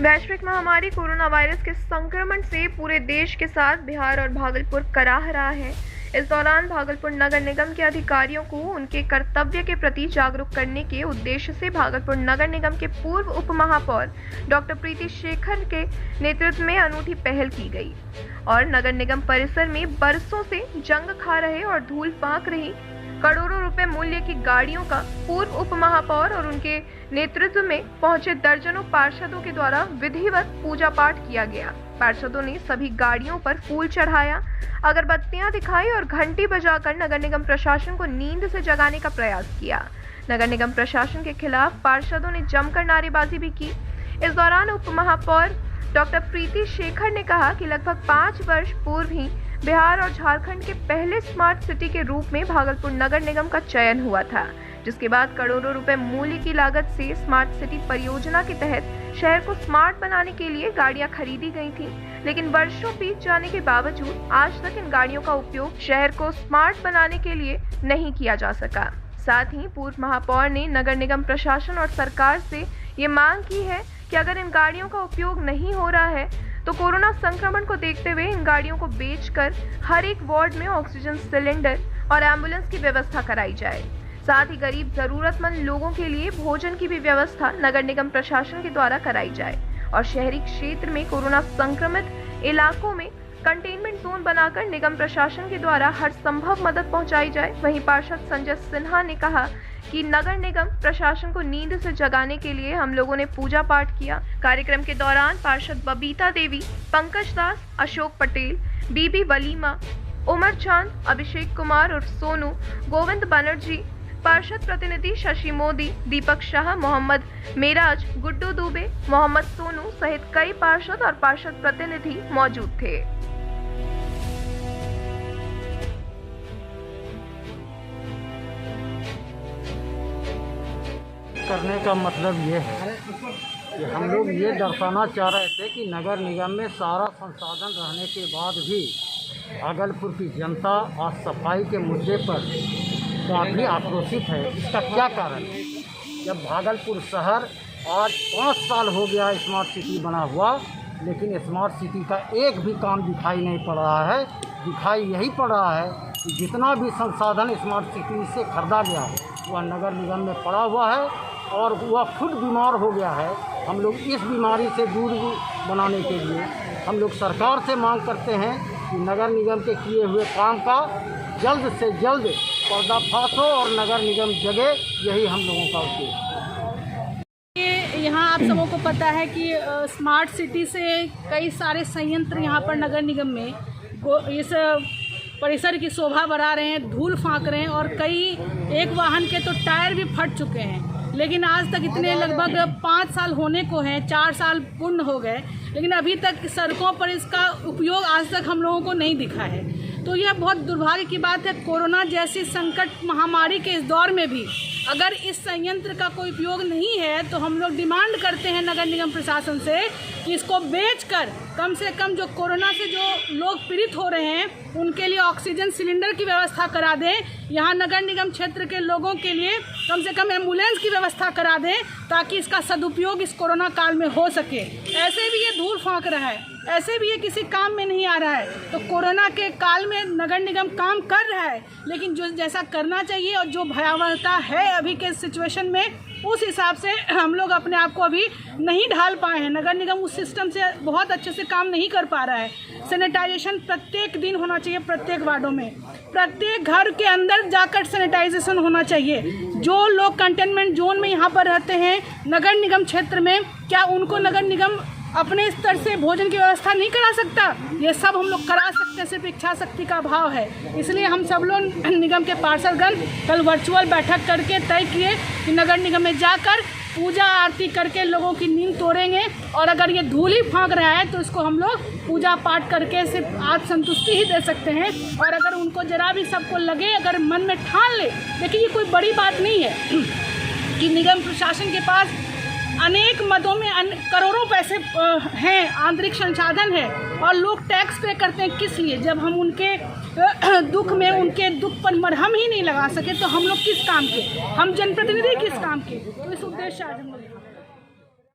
वैश्विक महामारी corona virus के संक्रमण से पूरे देश के साथ बिहार और भागलपुर कराह रहा है। इस दौरान भागलपुर नगर निगम के अधिकारियों को उनके कर्तव्य के प्रति जागरूक करने के उद्देश्य से भागलपुर नगर निगम के पूर्व उप महापौर डॉक्टर प्रीति शेखर के नेतृत्व में अनूठी पहल की गई और नगर निगम परिसर में बरसों से जंग खा रहे और धूल पाक रही करोड़ों रुपए मूल्य की गाड़ियों का पूर्व उप महापौर और उनके नेतृत्व में पहुंचे दर्जनों पार्षदों के द्वारा विधिवत पूजा पाठ किया गया। पार्षदों ने सभी गाड़ियों पर फूल चढ़ाया, अगरबत्तियां दिखाई और घंटी बजाकर नगर निगम प्रशासन को नींद से जगाने का प्रयास किया। नगर निगम प्रशासन के खिलाफ पार्षदों ने जमकर नारेबाजी भी की। इस दौरान उप महापौर डॉक्टर प्रीति शेखर ने कहा कि लगभग 5 वर्ष पूर्व ही बिहार और झारखंड के पहले स्मार्ट सिटी के रूप में भागलपुर नगर निगम का चयन हुआ था, जिसके बाद करोड़ों रुपए मूल्य की लागत से स्मार्ट सिटी परियोजना के तहत शहर को स्मार्ट बनाने के लिए गाड़ियां खरीदी गई थी। लेकिन वर्षों बीत जाने के बावजूद आज तक इन गाड़ियों का उपयोग शहर को स्मार्ट बनाने के लिए नहीं किया जा सका। साथ ही पूर्व महापौर ने नगर निगम प्रशासन और सरकार से ये मांग की है कि अगर इन गाड़ियों का उपयोग नहीं हो रहा है तो कोरोना संक्रमण को देखते हुए इन गाड़ियों को बेचकर हर एक वार्ड में ऑक्सीजन सिलेंडर और एम्बुलेंस की व्यवस्था कराई जाए। साथ ही गरीब जरूरतमंद लोगों के लिए भोजन की भी व्यवस्था नगर निगम प्रशासन के द्वारा कराई जाए और शहरी क्षेत्र में कोरोना संक्रमित इलाकों में कंटेनमेंट जोन बनाकर निगम प्रशासन के द्वारा हर संभव मदद पहुंचाई जाए। वहीं पार्षद संजय सिन्हा ने कहा कि नगर निगम प्रशासन को नींद से जगाने के लिए हम लोगों ने पूजा पाठ किया। कार्यक्रम के दौरान पार्षद बबीता देवी, पंकज दास, अशोक पटेल, बीबी वलीमा, उमर चांद, अभिषेक कुमार और सोनू, गोविंद बनर्जी, पार्षद प्रतिनिधि शशि मोदी, दीपक शाह, मोहम्मद मेराज, गुड्डू दुबे, मोहम्मद सोनू सहित कई पार्षद और पार्षद प्रतिनिधि मौजूद थे। करने का मतलब ये है कि हम लोग ये दर्शाना चाह रहे थे कि नगर निगम में सारा संसाधन रहने के बाद भी भागलपुर की जनता आज सफाई के मुद्दे पर काफ़ी आक्रोशित है। इसका क्या कारण है? जब भागलपुर शहर आज 5 साल हो गया स्मार्ट सिटी बना हुआ, लेकिन स्मार्ट सिटी का एक भी काम दिखाई नहीं पड़ रहा है। दिखाई यही पड़ रहा है कि जितना भी संसाधन स्मार्ट सिटी से खरीदा गया है वह नगर निगम में पड़ा हुआ है और वह खुद बीमार हो गया है। हम लोग इस बीमारी से दूर बनाने के लिए हम लोग सरकार से मांग करते हैं कि नगर निगम के किए हुए काम का जल्द से जल्द पर्दाफाश हो और नगर निगम जगे, यही हम लोगों का उद्देश्य है। यहाँ आप सबों को पता है कि स्मार्ट सिटी से कई सारे संयंत्र यहाँ पर नगर निगम में इस परिसर की शोभा बढ़ा रहे हैं, धूल फाँक रहे हैं और कई एक वाहन के तो टायर भी फट चुके हैं। लेकिन आज तक इतने लगभग 5 साल होने को हैं, 4 साल पूर्ण हो गए, लेकिन अभी तक सड़कों पर इसका उपयोग आज तक हम लोगों को नहीं दिखा है। तो यह बहुत दुर्भाग्य की बात है। कोरोना जैसी संकट महामारी के इस दौर में भी अगर इस संयंत्र का कोई उपयोग नहीं है तो हम लोग डिमांड करते हैं नगर निगम प्रशासन से कि इसको बेचकर कम से कम जो कोरोना से जो लोग पीड़ित हो रहे हैं उनके लिए ऑक्सीजन सिलेंडर की व्यवस्था करा दें। यहाँ नगर निगम क्षेत्र के लोगों के लिए कम से कम एम्बुलेंस की व्यवस्था करा दें ताकि इसका सदुपयोग इस कोरोना काल में हो सके। ऐसे भी ये धूल फाँक रहा है, ऐसे भी ये किसी काम में नहीं आ रहा है। तो कोरोना के काल में नगर निगम काम कर रहा है, लेकिन जो जैसा करना चाहिए और जो भयावहता है अभी के सिचुएशन में, उस हिसाब से हम लोग अपने आप को अभी नहीं ढाल पाए हैं। नगर निगम उस सिस्टम से बहुत अच्छे से काम नहीं कर पा रहा है। सैनिटाइजेशन प्रत्येक दिन होना चाहिए, प्रत्येक वार्डों में, प्रत्येक घर के अंदर जाकर सैनिटाइजेशन होना चाहिए। जो लोग कंटेनमेंट जोन में यहाँ पर रहते हैं नगर निगम क्षेत्र में, क्या उनको नगर निगम अपने स्तर से भोजन की व्यवस्था नहीं करा सकता? ये सब हम लोग करा सकते हैं, सिर्फ इच्छा शक्ति का अभाव है। इसलिए हम सब लोग निगम के पार्षदगण कल वर्चुअल बैठक करके तय किए कि नगर निगम में जाकर पूजा आरती करके लोगों की नींद तोड़ेंगे और अगर ये धूल ही फाँक रहा है तो इसको हम लोग पूजा पाठ करके सिर्फ आज संतुष्टि ही दे सकते हैं। और अगर उनको जरा भी सबको लगे, अगर मन में ठान ले, देखिए ये कोई बड़ी बात नहीं है कि निगम प्रशासन के पास अनेक मदों में करोड़ों पैसे हैं, आंतरिक संसाधन है और लोग टैक्स पे करते हैं किस लिए? जब हम उनके दुख में उनके दुख पर मरहम ही नहीं लगा सके तो हम लोग किस काम के, हम जनप्रतिनिधि किस काम के? तो इस उद्देश्य आज हम लोग